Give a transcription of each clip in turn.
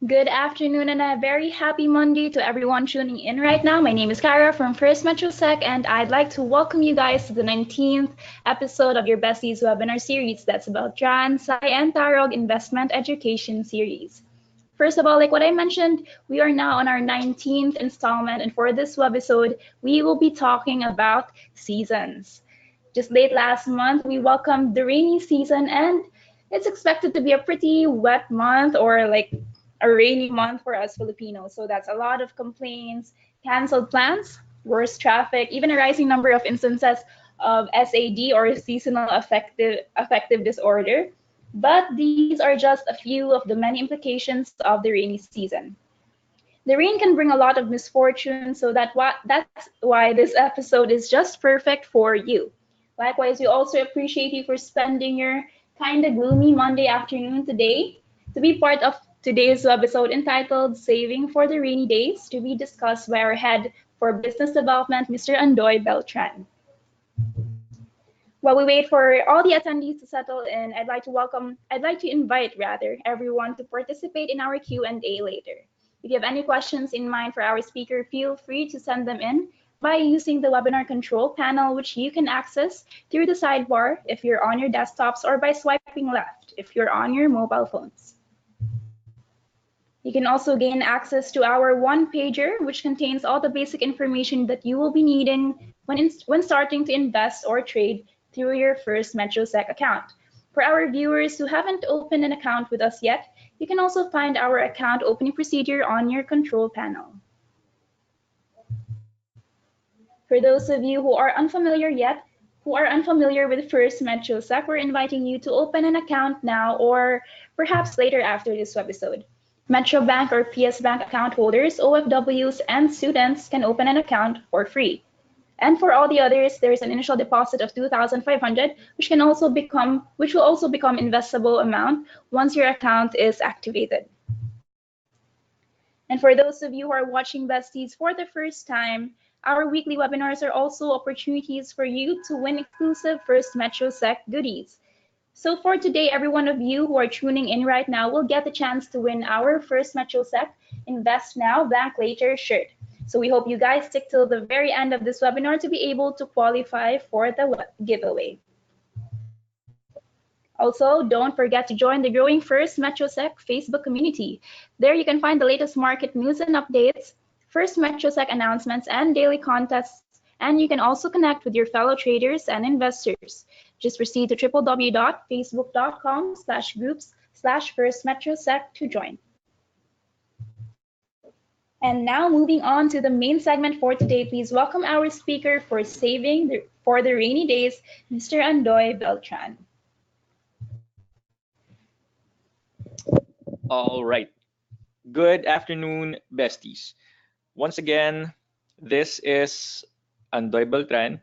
Good afternoon and a very happy Monday to everyone tuning in right now. My name is Cara from FirstMetroSec, and I'd like to welcome you guys to the 19th episode of your BeSTies Webinar Series. That's about Jan, Sai, and Tarog Investment Education Series. First of all, like what I mentioned, we are now on our 19th installment, and for this webisode, we will be talking about seasons. Just late last month, we welcomed the rainy season, and it's expected to be a pretty wet month or like a rainy month for us Filipinos. So that's a lot of complaints, canceled plans, worse traffic, even a rising number of instances of SAD or seasonal affective disorder. But these are just a few of the many implications of the rainy season. The rain can bring a lot of misfortune, so that's why this episode is just perfect for you. Likewise, we also appreciate you for spending your kind of gloomy Monday afternoon today to be part of today's episode entitled Saving for the Rainy Days, to be discussed by our head for business development, Mr. Andro Beltran. While we wait for all the attendees to settle in, I'd like to invite rather everyone to participate in our Q&A later. If you have any questions in mind for our speaker, feel free to send them in by using the webinar control panel, which you can access through the sidebar if you're on your desktops or by swiping left if you're on your mobile phones. You can also gain access to our one-pager, which contains all the basic information that you will be needing when starting to invest or trade through your FirstMetroSec account. For our viewers who haven't opened an account with us yet, you can also find our account opening procedure on your control panel. For those of you who are unfamiliar with FirstMetroSec, we're inviting you to open an account now or perhaps later after this webisode. Metro Bank or PS Bank account holders, OFWs, and students can open an account for free. And for all the others, there is an initial deposit of 2,500, which will also become investable amount once your account is activated. And for those of you who are watching BeSTies for the first time, our weekly webinars are also opportunities for you to win exclusive FirstMetroSec goodies. So for today, every one of you who are tuning in right now will get the chance to win our FirstMetroSec Invest Now, Bank Later shirt. So we hope you guys stick till the very end of this webinar to be able to qualify for the giveaway. Also, don't forget to join the growing FirstMetroSec Facebook community. There you can find the latest market news and updates, FirstMetroSec announcements, and daily contests. And you can also connect with your fellow traders and investors. Just proceed to www.facebook.com/groups/FirstMetroSec to join. And now moving on to the main segment for today, please welcome our speaker for Saving for the Rainy Days, Mr. Andro Beltran. All right. Good afternoon, besties. Once again, this is Andro Beltran,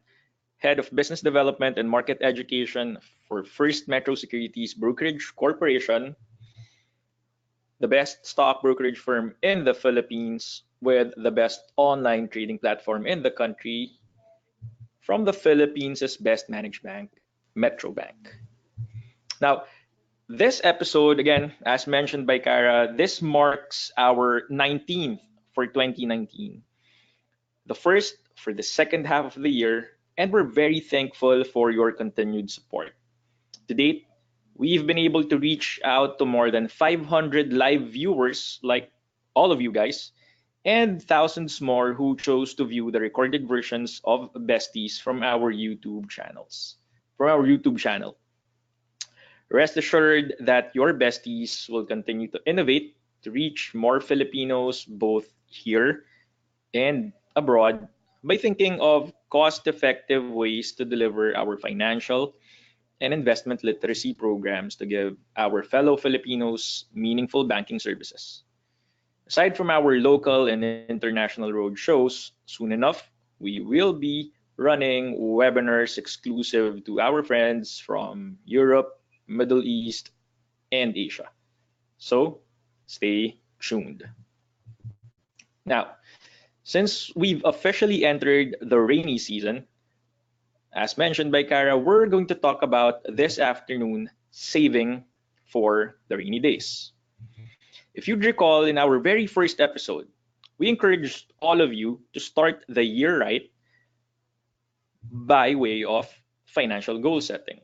Head of Business Development and Market Education for First Metro Securities Brokerage Corporation, the best stock brokerage firm in the Philippines with the best online trading platform in the country, from the Philippines' best managed bank, Metro Bank. Now, this episode, again, as mentioned by Cara, this marks our 19th for 2019, the first for the second half of the year, and we're very thankful for your continued support. To date, we've been able to reach out to more than 500 live viewers, like all of you guys, and thousands more who chose to view the recorded versions of BeSTies from our YouTube channel. Rest assured that your besties will continue to innovate to reach more Filipinos both here and abroad by thinking of cost-effective ways to deliver our financial and investment literacy programs to give our fellow Filipinos meaningful banking services. Aside from our local and international road shows, soon enough, we will be running webinars exclusive to our friends from Europe, Middle East, and Asia. So stay tuned. Now, since we've officially entered the rainy season, as mentioned by Cara, we're going to talk about this afternoon saving for the rainy days. If you'd recall, in our very first episode, we encouraged all of you to start the year right by way of financial goal setting.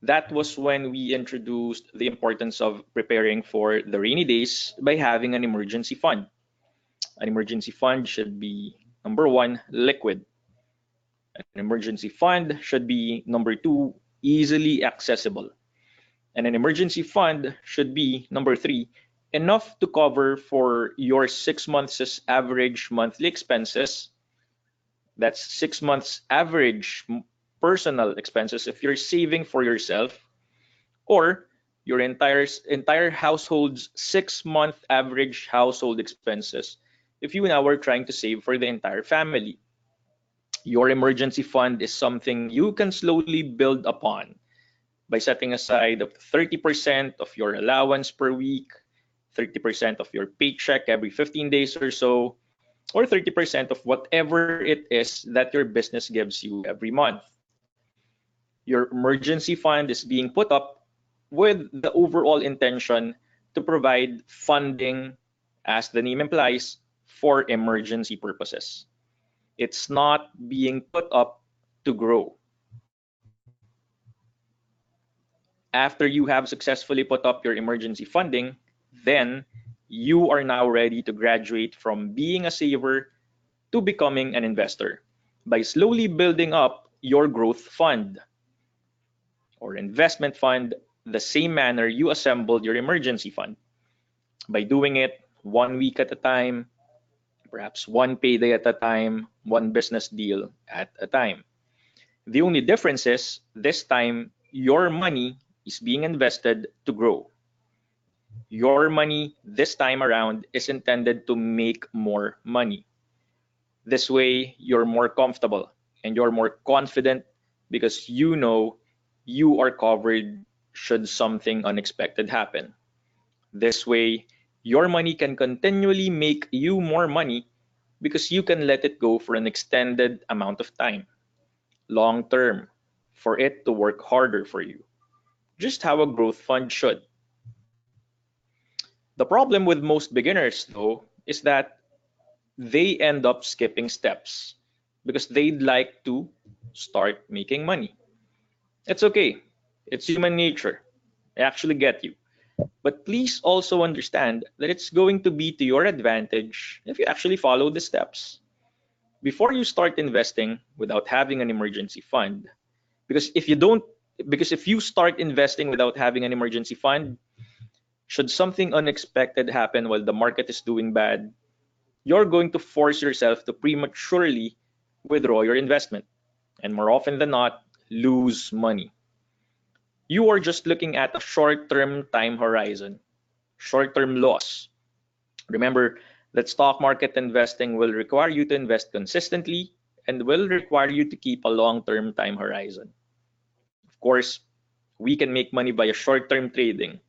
That was when we introduced the importance of preparing for the rainy days by having an emergency fund. An emergency fund should be, number one, liquid. An emergency fund should be, number two, easily accessible. And an emergency fund should be, number three, enough to cover for your 6 months' average monthly expenses. That's 6 months average personal expenses if you're saving for yourself, or your entire household's 6 month average household expenses if you now are trying to save for the entire family. Your emergency fund is something you can slowly build upon by setting aside up to 30% of your allowance per week, 30% of your paycheck every 15 days or so, or 30% of whatever it is that your business gives you every month. Your emergency fund is being put up with the overall intention to provide funding, as the name implies, for emergency purposes. It's not being put up to grow. After you have successfully put up your emergency funding, then you are now ready to graduate from being a saver to becoming an investor by slowly building up your growth fund or investment fund the same manner you assembled your emergency fund, by doing it 1 week at a time, perhaps one payday at a time, one business deal at a time. The only difference is this time your money is being invested to grow. Your money this time around is intended to make more money. This way, you're more comfortable and you're more confident because you know you are covered should something unexpected happen. This way, your money can continually make you more money because you can let it go for an extended amount of time, long term, for it to work harder for you, just how a growth fund should. The problem with most beginners, though, is that they end up skipping steps because they'd like to start making money. It's okay, it's human nature. I actually get you. But please also understand that it's going to be to your advantage if you actually follow the steps. Before you start investing without having an emergency fund, because if you start investing without having an emergency fund, should something unexpected happen while the market is doing bad, you're going to force yourself to prematurely withdraw your investment and more often than not, lose money. You are just looking at a short-term time horizon, short-term loss. Remember that stock market investing will require you to invest consistently and will require you to keep a long-term time horizon. Of course, we can make money by a short-term trading,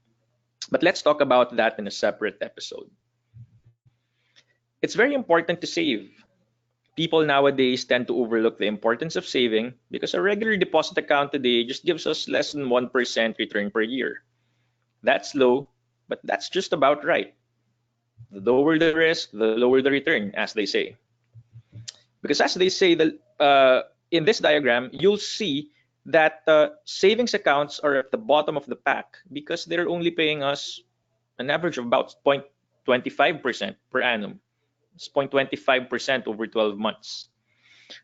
but let's talk about that in a separate episode. It's very important to save. People nowadays tend to overlook the importance of saving because a regular deposit account today just gives us less than 1% return per year. That's low, but that's just about right. The lower the risk, the lower the return, as they say. Because as they say, in this diagram, you'll see that savings accounts are at the bottom of the pack because they're only paying us an average of about 0.25% per annum. It's 0.25% over 12 months.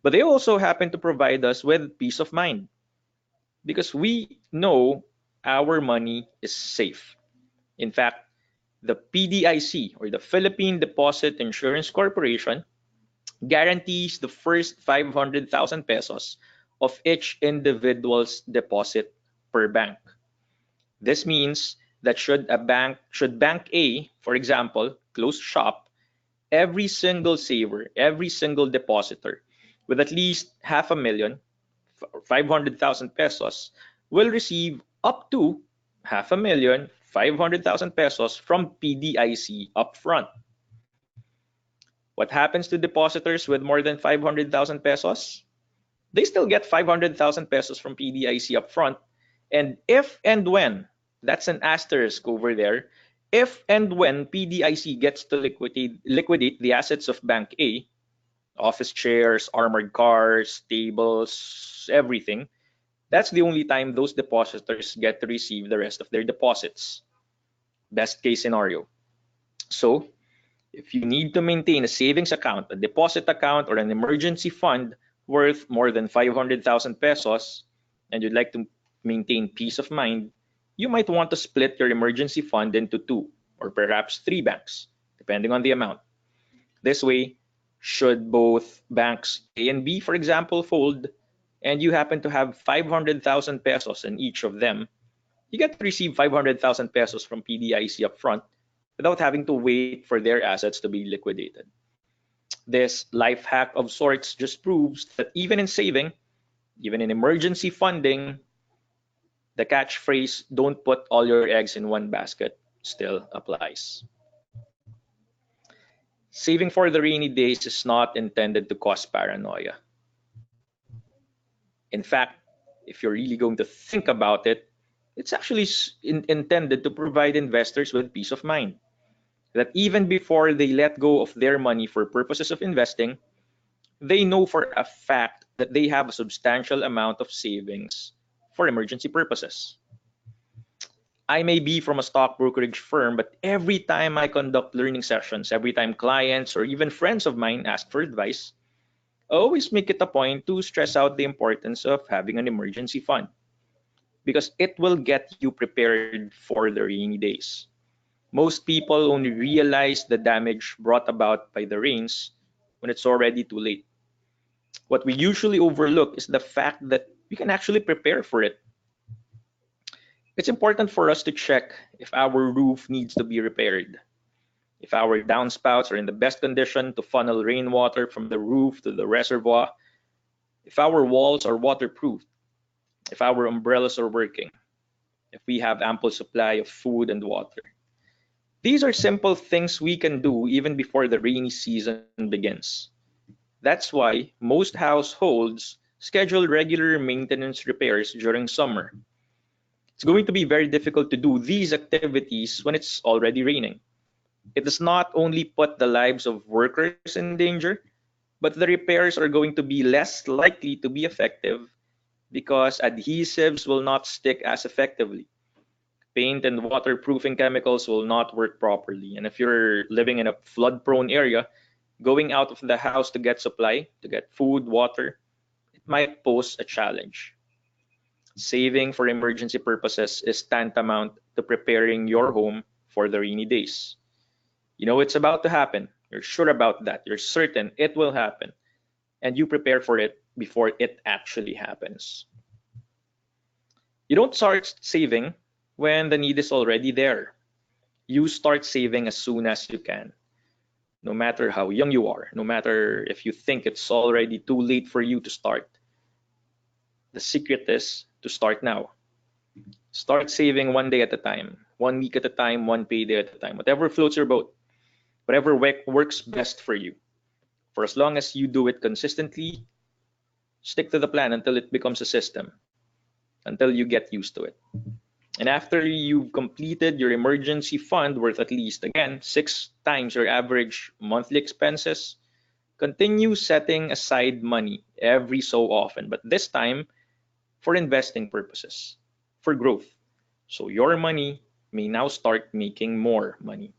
But they also happen to provide us with peace of mind because we know our money is safe. In fact, the PDIC, or the Philippine Deposit Insurance Corporation, guarantees the first 500,000 pesos of each individual's deposit per bank. This means that should Bank A, for example, close shop, every single saver, every single depositor with at least 500,000, 500,000 pesos will receive up to 500,000, 500,000 pesos from PDIC upfront. What happens to depositors with more than 500,000 pesos? They still get 500,000 pesos from PDIC upfront. And if and when, that's an asterisk over there, If and when PDIC gets to liquidate the assets of Bank A, office chairs, armored cars, tables, everything, that's the only time those depositors get to receive the rest of their deposits. Best case scenario. So, if you need to maintain a savings account, a deposit account, or an emergency fund worth more than 500,000 pesos, and you'd like to maintain peace of mind, you might want to split your emergency fund into 2 or perhaps 3 banks, depending on the amount. This way, should both banks A and B, for example, fold, and you happen to have 500,000 pesos in each of them, you get to receive 500,000 pesos from PDIC upfront without having to wait for their assets to be liquidated. This life hack of sorts just proves that even in saving, even in emergency funding, the catchphrase, "don't put all your eggs in one basket," still applies. Saving for the rainy days is not intended to cause paranoia. In fact, if you're really going to think about it, it's actually intended to provide investors with peace of mind. That even before they let go of their money for purposes of investing, they know for a fact that they have a substantial amount of savings for emergency purposes. I may be from a stock brokerage firm, but every time I conduct learning sessions, every time clients or even friends of mine ask for advice, I always make it a point to stress out the importance of having an emergency fund because it will get you prepared for the rainy days. Most people only realize the damage brought about by the rains when it's already too late. What we usually overlook is the fact that we can actually prepare for it. It's important for us to check if our roof needs to be repaired, if our downspouts are in the best condition to funnel rainwater from the roof to the reservoir, if our walls are waterproof, if our umbrellas are working, if we have ample supply of food and water. These are simple things we can do even before the rainy season begins. That's why most households schedule regular maintenance repairs during summer. It's going to be very difficult to do these activities when it's already raining. It does not only put the lives of workers in danger, but the repairs are going to be less likely to be effective because adhesives will not stick as effectively. Paint and waterproofing chemicals will not work properly. And if you're living in a flood-prone area, going out of the house to get supply, to get food, water, it might pose a challenge. Saving for emergency purposes is tantamount to preparing your home for the rainy days. You know it's about to happen. You're sure about that. You're certain it will happen. And you prepare for it before it actually happens. You don't start saving when the need is already there. You start saving as soon as you can. No matter how young you are, no matter if you think it's already too late for you to start. The secret is to start now. Start saving one day at a time, 1 week at a time, one payday at a time, whatever floats your boat, whatever works best for you. For as long as you do it consistently, stick to the plan until it becomes a system, until you get used to it. And after you've completed your emergency fund worth at least, again, 6 times your average monthly expenses, continue setting aside money every so often, but this time for investing purposes, for growth. So your money may now start making more money.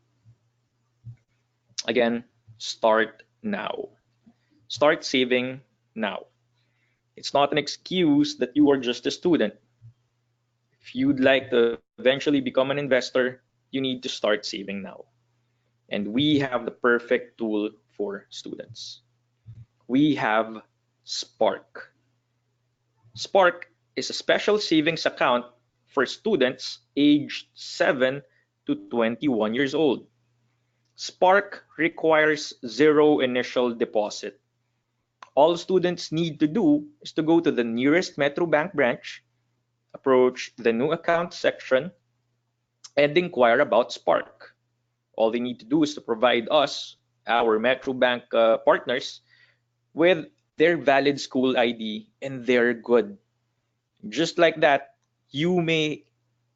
Again, start now. Start saving now. It's not an excuse that you are just a student. If you'd like to eventually become an investor, you need to start saving now. And we have the perfect tool for students. We have Spark. Spark is a special savings account for students aged 7 to 21 years old. Spark requires zero initial deposit. All students need to do is to go to the nearest Metro Bank branch, approach the new account section, and inquire about Spark. All they need to do is to provide us, our Metro Bank partners, with their valid school ID, and they're good. Just like that, you may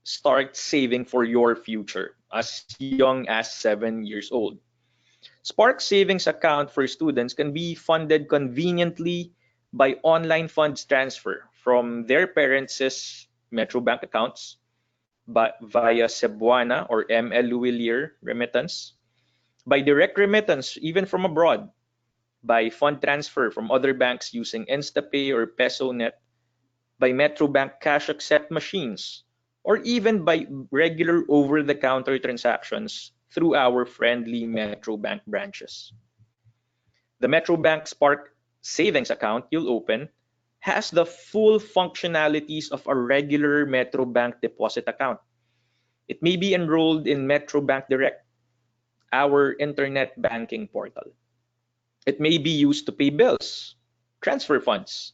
start saving for your future. as young as 7 years old. Spark savings account for students can be funded conveniently by online funds transfer from their parents' Metro Bank accounts via Cebuana or ML Willier remittance, by direct remittance even from abroad, by fund transfer from other banks using InstaPay or PesoNet, by Metro Bank cash accept machines, or even by regular over-the-counter transactions through our friendly Metro Bank branches. The Metro Bank Spark savings account you'll open has the full functionalities of a regular Metro Bank deposit account. It may be enrolled in Metro Bank Direct, our internet banking portal. It may be used to pay bills, transfer funds,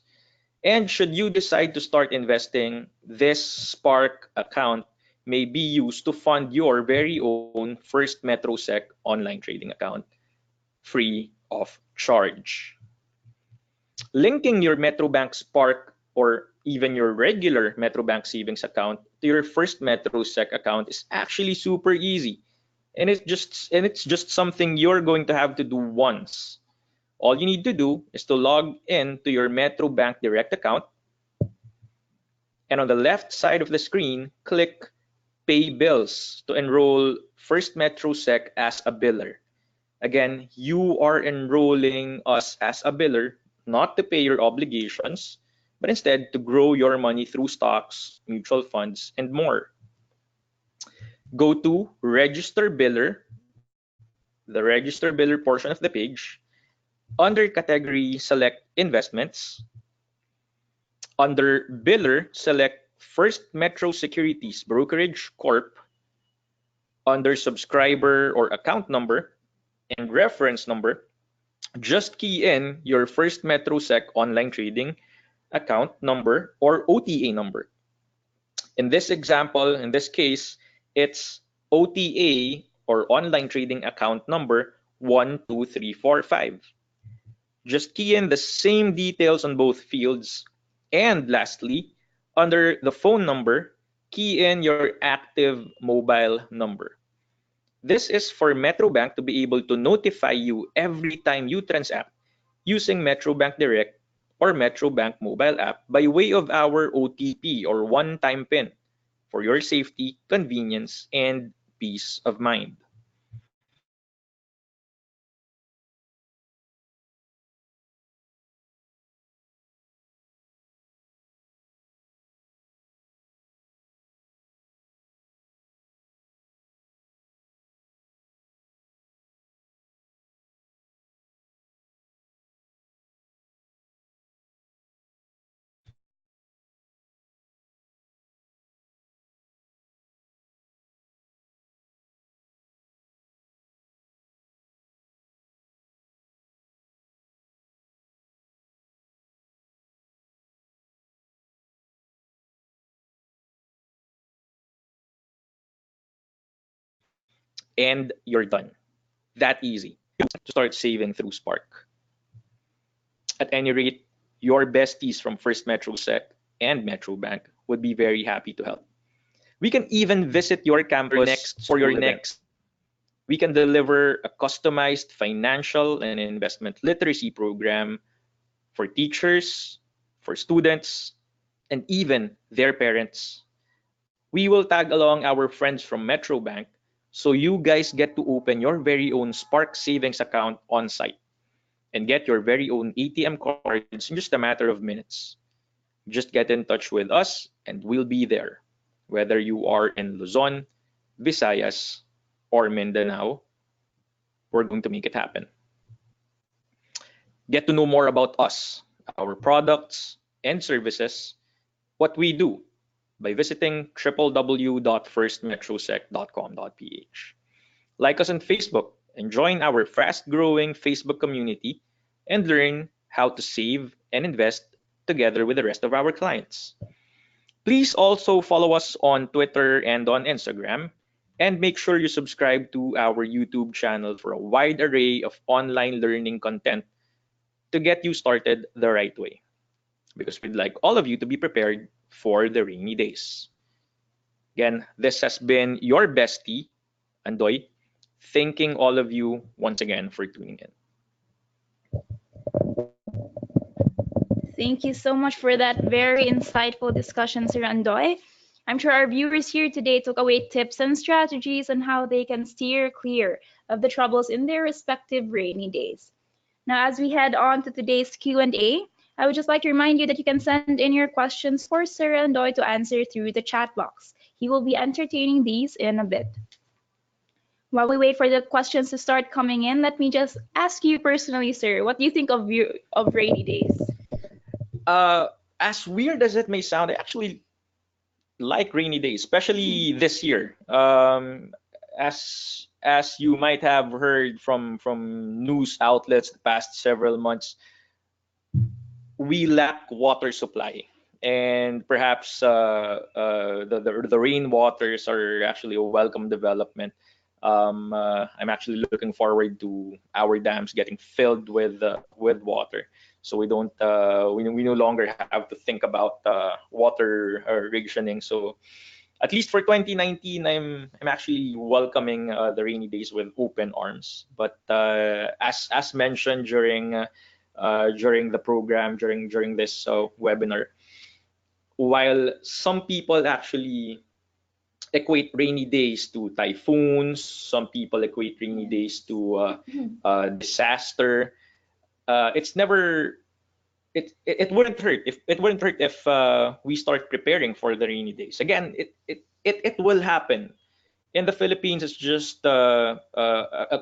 and should you decide to start investing, this Spark account may be used to fund your very own FirstMetroSec online trading account, free of charge. Linking your MetroBank Spark or even your regular MetroBank savings account to your FirstMetroSec account is actually super easy. And it's just something you're going to have to do once. All you need to do is to log in to your Metro Bank Direct account, and on the left side of the screen, click Pay Bills to enroll FirstMetroSec as a biller. Again, you are enrolling us as a biller not to pay your obligations, but instead to grow your money through stocks, mutual funds, and more. Go to Register Biller, the Register Biller portion of the page. Under category, select Investments. Under Biller, select First Metro Securities Brokerage Corp. Under Subscriber or Account Number and Reference Number, just key in your FirstMetroSec online trading account number or OTA number. In this example, in this case, it's OTA or online trading account number 12345. Just key in the same details on both fields. And lastly, under the phone number, key in your active mobile number. This is for MetroBank to be able to notify you every time you transact using MetroBank Direct or MetroBank mobile app by way of our OTP or one-time PIN for your safety, convenience, and peace of mind. And you're done. That easy to start saving through Spark. At any rate, your besties from First MetroSec and Metro Bank would be very happy to help. We can even visit your campus for your next. We can deliver a customized financial and investment literacy program for teachers, for students, and even their parents. We will tag along our friends from Metro Bank so you guys get to open your very own Spark savings account on site and get your very own ATM cards in just a matter of minutes. Just get in touch with us and we'll be there. Whether you are in Luzon, Visayas, or Mindanao, we're going to make it happen. Get to know more about us, our products and services, what we do by visiting www.firstmetrosec.com.ph. Like us on Facebook and join our fast-growing Facebook community and learn how to save and invest together with the rest of our clients. Please also follow us on Twitter and on Instagram, and make sure you subscribe to our YouTube channel for a wide array of online learning content to get you started the right way, because we'd like all of you to be prepared for the rainy days. Again, this has been your bestie, Andoy, thanking all of you once again for tuning in. Thank you so much for that very insightful discussion, Sir Andoy. I'm sure our viewers here today took away tips and strategies on how they can steer clear of the troubles in their respective rainy days. Now, as we head on to today's Q&A, I would just like to remind you that you can send in your questions for Sir Andoy to answer through the chat box. He will be entertaining these in a bit. While we wait for the questions to start coming in, let me just ask you personally, sir, what do you think of rainy days? As weird as it may sound, I actually like rainy days, especially this year. As you might have heard from news outlets the past several months, we lack water supply, and perhaps the rainwaters are actually a welcome development. I'm actually looking forward to our dams getting filled with water, so we don't we no longer have to think about water rationing. So at least for 2019, I'm actually welcoming the rainy days with open arms. But as mentioned during the program, during this webinar, while some people actually equate rainy days to typhoons, some people equate rainy days to disaster. It's never it wouldn't hurt if we start preparing for the rainy days. Again, it will happen. In the Philippines, it's just a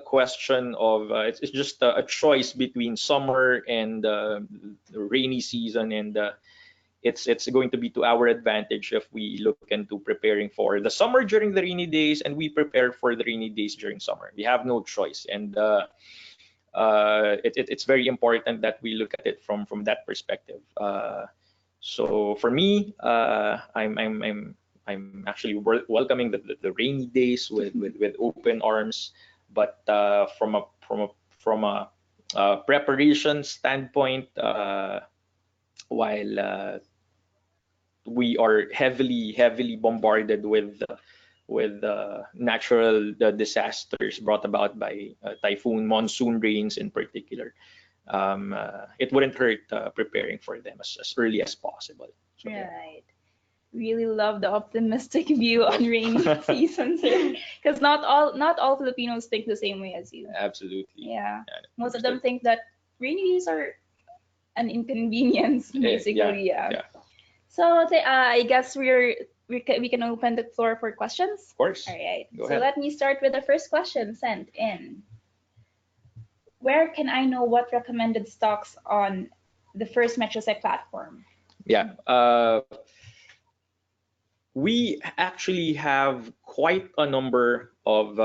question of it's just a choice between summer and the rainy season, and it's going to be to our advantage if we look into preparing for the summer during the rainy days, and we prepare for the rainy days during summer. We have no choice, and it's very important that we look at it from that perspective. So for me, I'm actually welcoming the rainy days with open arms, but from a preparation standpoint, while we are heavily bombarded with natural disasters brought about by typhoon, monsoon rains in particular. It wouldn't hurt preparing for them as early as possible. So, yeah. Right. Really love the optimistic view on rainy seasons, because not all Filipinos think the same way as you. Absolutely. Yeah. Yeah, Most of them understood. think that rainy days are an inconvenience, basically. Yeah, So I guess we can open the floor for questions. of course. All right. Go So ahead. let me start with the first question sent in. Where can I know what recommended stocks on the FirstMetroSec platform? Yeah. We actually have quite a number of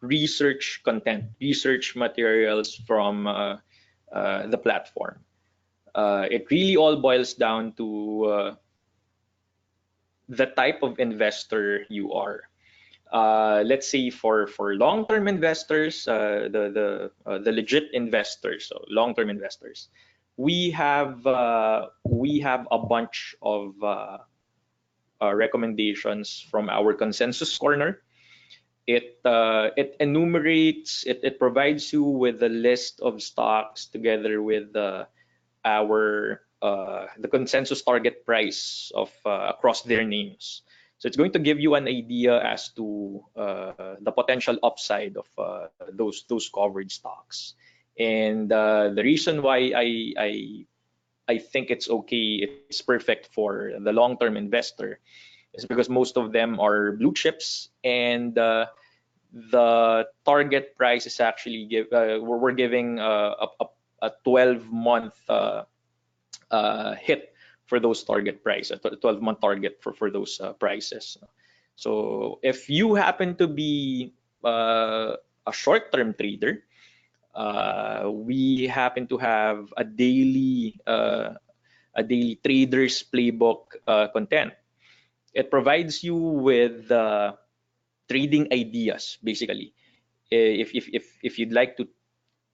research content, research materials from the platform. It really all boils down to the type of investor you are. Let's say for long-term investors, the legit investors, so long-term investors, we have a bunch of recommendations from our consensus corner. It enumerates, it provides you with a list of stocks together with our the consensus target price of across their names. So it's going to give you an idea as to the potential upside of those covered stocks. And the reason why I think it's okay, it's perfect for the long-term investor, is because most of them are blue chips, and the target price is actually we're giving a 12-month hit for those target price, a 12-month target for those prices. So if you happen to be a short-term trader, we happen to have a daily trader's playbook content. It provides you with trading ideas, basically. If you'd like to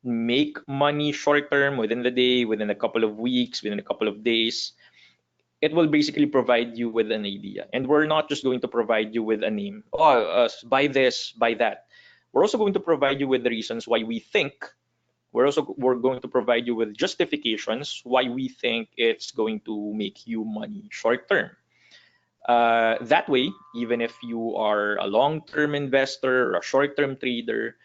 make money short term, within the day, within a couple of weeks, within a couple of days, it will basically provide you with an idea. And we're not just going to provide you with a name. Oh, buy this, buy that. We're also going to provide you with the reasons why we think. We're going to provide you with justifications why we think it's going to make you money short term. That way, even if you are a long-term investor or a short-term trader,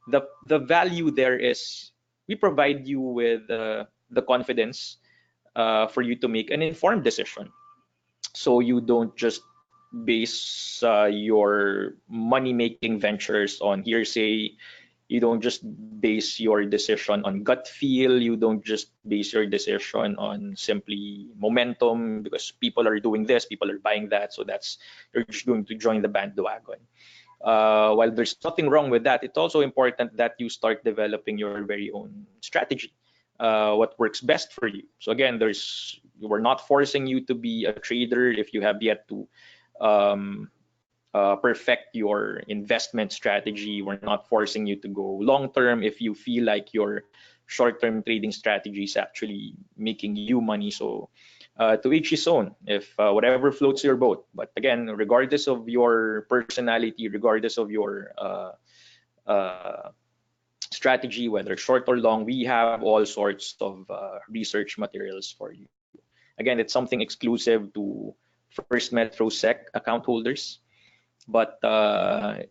the value there is we provide you with the confidence for you to make an informed decision. So you don't just base your money-making ventures on hearsay. You don't just base your decision on gut feel. You don't just base your decision on simply momentum because people are doing this, people are buying that. So that's you're just going to join the bandwagon. While there's nothing wrong with that, it's also important that you start developing your very own strategy. What works best for you. So again, we're not forcing you to be a trader if you have yet to um, perfect your investment strategy. We're not forcing you to go long term if you feel like your short term trading strategy is actually making you money. So to each his own, if whatever floats your boat. But again, regardless of your personality, regardless of your strategy, whether short or long, we have all sorts of research materials for you. Again, it's something exclusive to FirstMetroSec account holders. But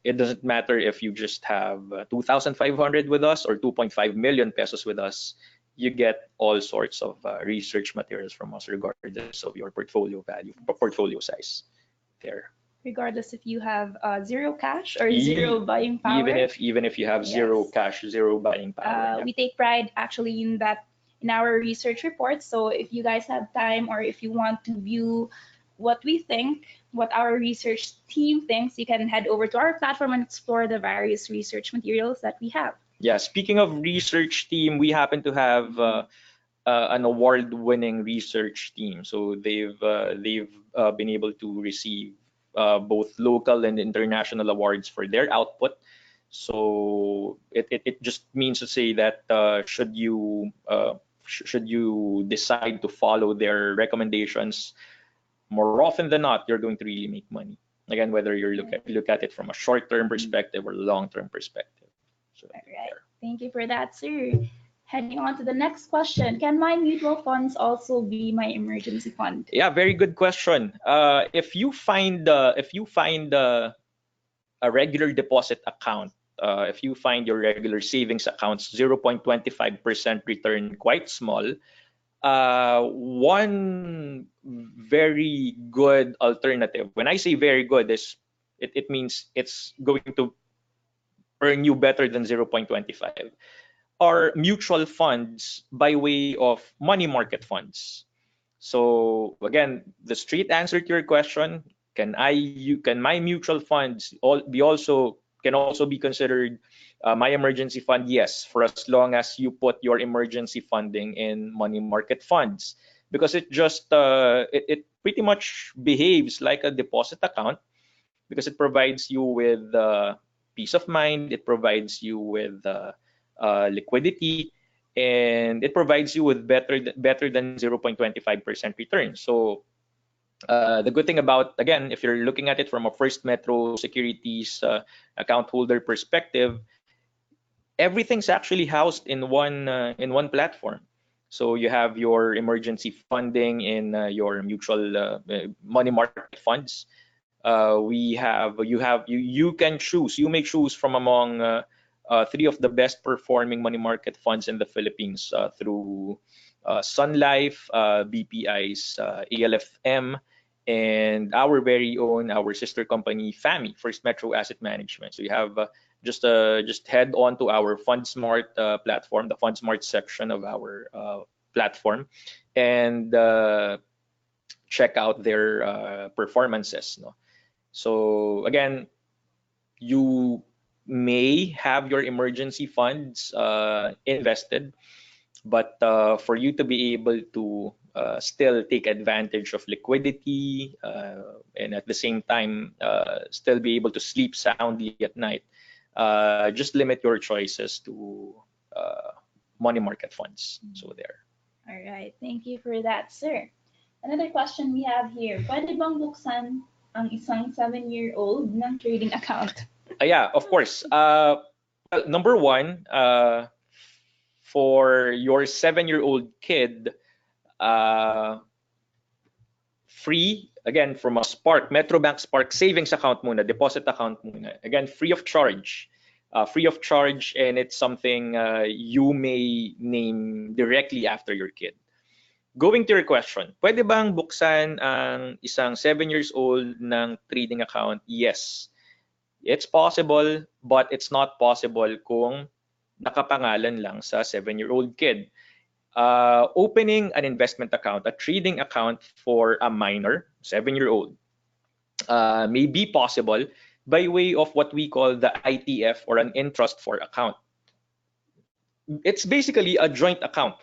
it doesn't matter if you just have 2,500 with us or 2.5 million pesos with us. You get all sorts of research materials from us, regardless of your portfolio value, portfolio size. There. Regardless if you have zero cash or zero buying power. Even if you have zero Yes. cash, zero buying power. Yeah. We take pride actually in that in our research reports. So if you guys have time or if you want to view what we think, what our research team thinks, you can head over to our platform and explore the various research materials that we have. Yeah, speaking of research team, we happen to have an award-winning research team. So they've been able to receive both local and international awards for their output. So it just means to say that should you decide to follow their recommendations, more often than not, you're going to really make money. Again, whether you look at it from a short-term perspective or long-term perspective. So, all right. Thank you for that, sir. Heading on to the next question. Can my mutual funds also be my emergency fund? Yeah, very good question. If you find a regular deposit account, if you find your regular savings accounts 0.25% return quite small, one very good alternative, when I say very good, is it means it's going to earn you better than 0.25, are mutual funds by way of money market funds. So again, the straight answer to your question, can my mutual funds can also be considered my emergency fund? Yes, for as long as you put your emergency funding in money market funds, because it pretty much behaves like a deposit account, because it provides you with peace of mind, it provides you with liquidity, and it provides you with better than 0.25% return. So the good thing about, again, if you're looking at it from a First Metro Securities account holder perspective, everything's actually housed in one platform. So you have your emergency funding in your mutual money market funds. You can choose. You may choose from among three of the best performing money market funds in the Philippines through Sun Life, BPI's ALFM, and our sister company, FAMI, First Metro Asset Management. So you have just head on to our FundSmart platform, the FundSmart section of our platform, and check out their performances. No? So again, you may have your emergency funds invested, but for you to be able to still take advantage of liquidity and at the same time still be able to sleep soundly at night, just limit your choices to money market funds. So there. All right. Thank you for that, sir. Another question we have here, pwede bang buksan ang isang 7-year-old ng trading account? Yeah, of course. Well, number one, for your 7-year-old kid, free, again, from a Spark, Metrobank Spark savings account muna, deposit account muna. Again, free of charge. Free of charge, and it's something you may name directly after your kid. Going to your question, pwede bang buksan ang isang 7 years old ng trading account? Yes. It's possible, but it's not possible kung nakapangalan lang sa 7-year-old kid. Opening an investment account, a trading account for a minor, 7-year-old, may be possible by way of what we call the ITF, or an in-trust for account. It's basically a joint account.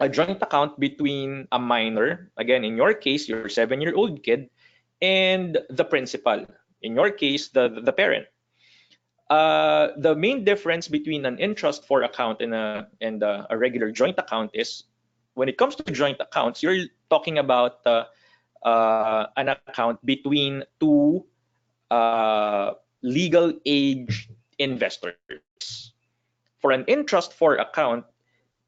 A joint account between a minor, again, in your case, your 7-year-old kid, and the principal, in your case, the parent. The main difference between an in-trust for account and a regular joint account is, when it comes to joint accounts, you're talking about an account between two legal age investors. For an in-trust for account,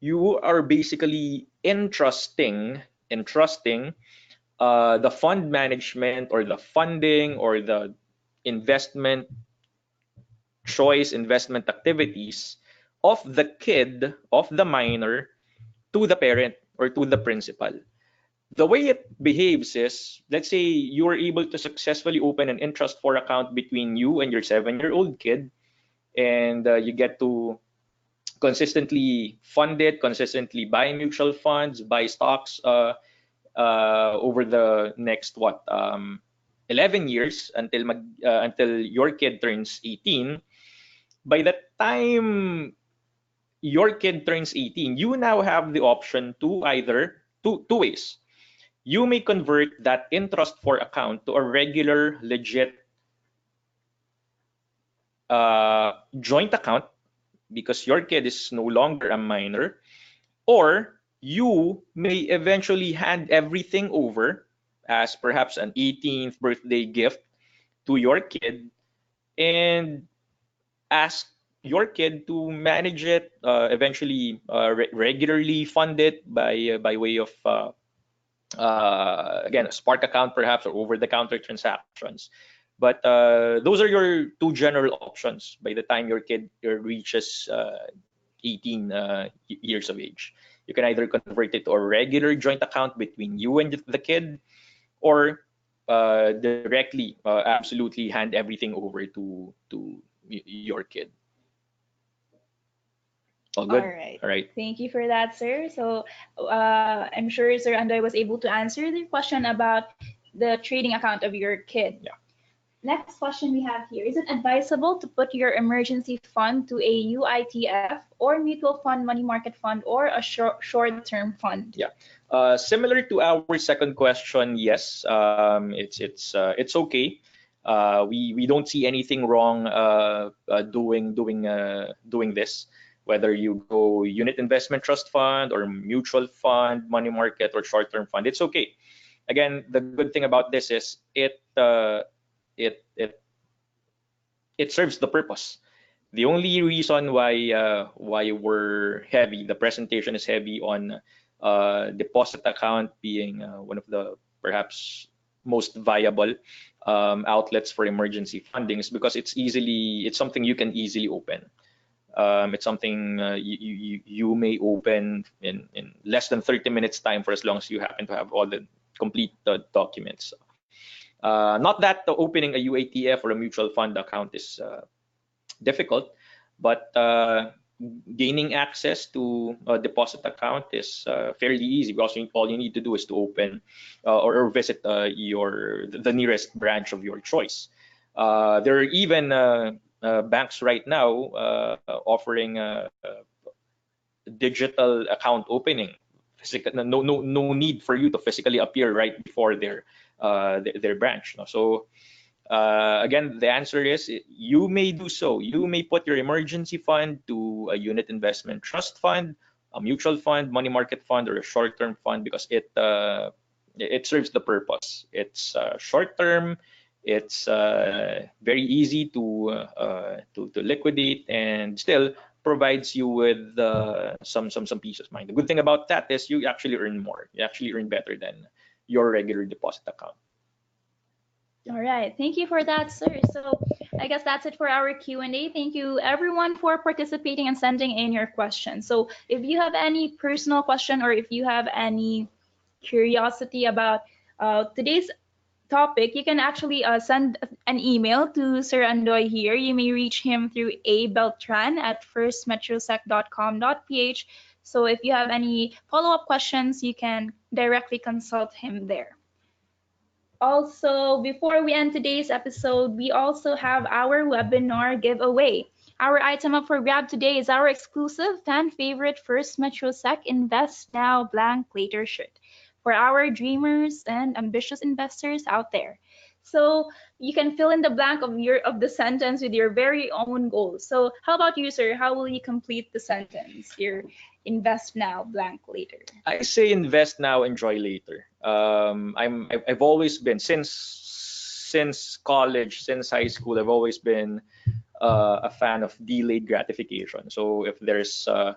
you are basically entrusting the fund management, or the funding, or the investment choice, investment activities of the kid, of the minor, to the parent or to the principal. The way it behaves is, let's say you are able to successfully open an in-trust for account between you and your 7-year-old kid, and you get to consistently fund it, consistently buy mutual funds, buy stocks over the next 11 years, until your kid turns 18. By the time your kid turns 18, you now have the option to either two ways. You may convert that in-trust for account to a regular, legit joint account, because your kid is no longer a minor, or you may eventually hand everything over as perhaps an 18th birthday gift to your kid, and ask your kid to manage it, eventually regularly fund it by way of again, a Spark account perhaps, or over-the-counter transactions. But those are your two general options by the time your kid reaches 18 years of age. You can either convert it to a regular joint account between you and the kid, or directly, absolutely hand everything over to your kid. All good? All right. Thank you for that, sir. So I'm sure Sir Andoy was able to answer the question about the trading account of your kid. Yeah. Next question we have here, is it advisable to put your emergency fund to a UITF, or mutual fund, money market fund, or a short-term fund? Yeah. Similar to our second question, yes, it's okay. We don't see anything wrong doing this, whether you go unit investment trust fund, or mutual fund, money market, or short-term fund. It's okay. Again, the good thing about this is it serves the purpose. The only reason why we're heavy, the presentation is heavy on deposit account being one of the perhaps most viable outlets for emergency funding, is because it's something you can easily open. It's something you may open in less than 30 minutes time, for as long as you happen to have all the complete documents. Not that opening a UATF or a mutual fund account is difficult, but gaining access to a deposit account is fairly easy, because all you need to do is to open or visit the nearest branch of your choice. There are even banks right now offering digital account opening. No need for you to physically appear right before their branch. So again, the answer is, you may do so. You may put your emergency fund to a unit investment trust fund, a mutual fund, money market fund, or a short-term fund, because it serves the purpose. It's short term. It's very easy to liquidate, and still provides you with some peace of mind. The good thing about that is you actually earn more. You actually earn better than your regular deposit account. All right, thank you for that, sir. So I guess that's it for our Q&A. Thank you everyone for participating and sending in your questions. So if you have any personal question or if you have any curiosity about today's topic, you can actually send an email to Sir Andoy here. You may reach him through abeltran@firstmetrosec.com.ph. So if you have any follow-up questions, you can directly consult him there. Also, before we end today's episode, we also have our webinar giveaway. Our item up for grab today is our exclusive fan favorite FirstMetroSec Invest Now Blank Later shirt for our dreamers and ambitious investors out there. So you can fill in the blank of the sentence with your very own goals. So how about you, sir? How will you complete the sentence? Your invest now, blank later. I say invest now, enjoy later. I've always been since college, since high school. I've always been a fan of delayed gratification. So if there's a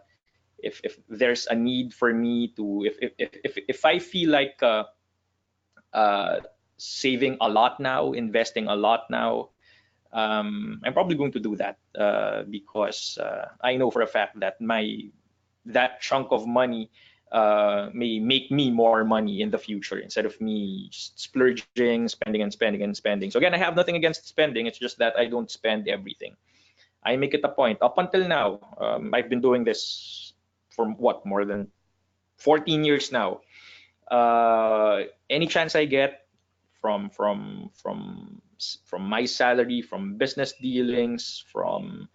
need for me to, if I feel like saving a lot now, investing a lot now, I'm probably going to do that because I know for a fact that that chunk of money may make me more money in the future instead of me just splurging, spending and spending and spending. So again, I have nothing against spending. It's just that I don't spend everything. I make it a point. Up until now, I've been doing this for what, more than 14 years now. Any chance I get from my salary, from business dealings, from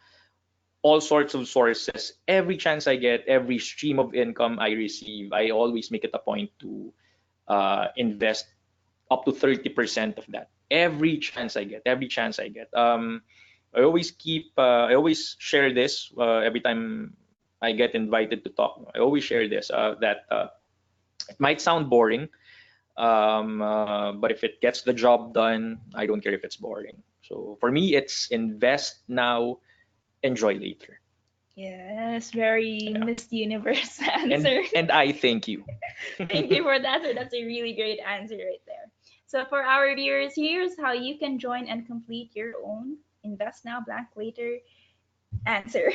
all sorts of sources, every chance I get, every stream of income I receive, I always make it a point to invest up to 30% of that. Every chance I get, every chance I get. I always share this every time I get invited to talk. I always share this that it might sound boring, but if it gets the job done, I don't care if it's boring. So for me, it's invest now, enjoy later. Yes, very Miss Universe answer. And I thank you. Thank you for that. So that's a really great answer right there. So for our viewers, here's how you can join and complete your own invest now, blank later answer.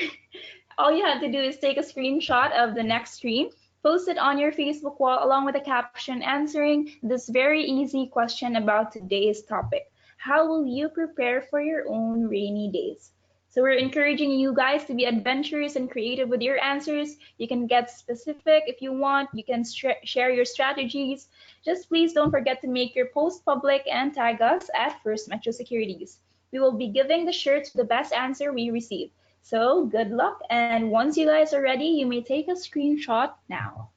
All you have to do is take a screenshot of the next stream, post it on your Facebook wall along with a caption answering this very easy question about today's topic. How will you prepare for your own rainy days? So we're encouraging you guys to be adventurous and creative with your answers. You can get specific if you want. You can share your strategies. Just please don't forget to make your post public and tag us at First Metro Securities. We will be giving the shirt to the best answer we receive. So good luck, and once you guys are ready, you may take a screenshot now.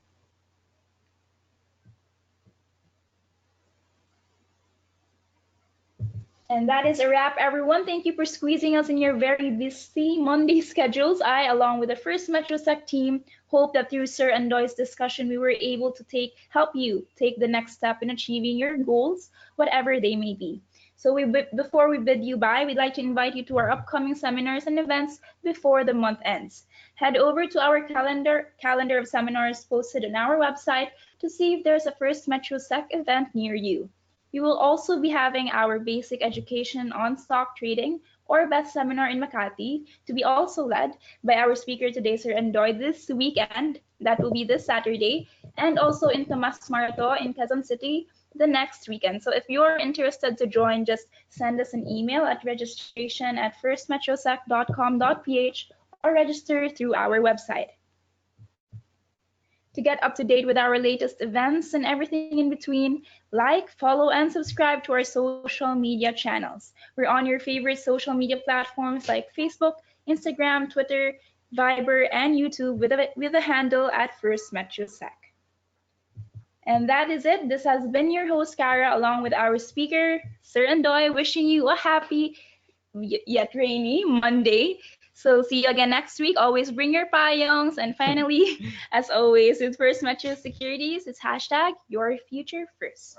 And that is a wrap, everyone. Thank you for squeezing us in your very busy Monday schedules. I, along with the First MetroSec team, hope that through Sir Andoy's discussion, we were able to help you take the next step in achieving your goals, whatever they may be. So before we bid you bye, we'd like to invite you to our upcoming seminars and events before the month ends. Head over to our calendar of seminars posted on our website to see if there's a First MetroSec event near you. We will also be having our basic education on stock trading or best seminar in Makati to be also led by our speaker today, Sir Andoy, this weekend. That will be this Saturday, and also in Tomas Marto in Quezon City the next weekend. So if you're interested to join, just send us an email at registration@firstmetrosec.com.ph or register through our website. To get up to date with our latest events and everything in between, like, follow, and subscribe to our social media channels. We're on your favorite social media platforms like Facebook, Instagram, Twitter, Viber, and YouTube with a handle at FirstMetroSec. And that is it. This has been your host, Cara, along with our speaker, Sir Andoy, wishing you a happy yet rainy Monday. So see you again next week. Always bring your payongs. And finally, as always, with First Metro Securities, it's hashtag your future first.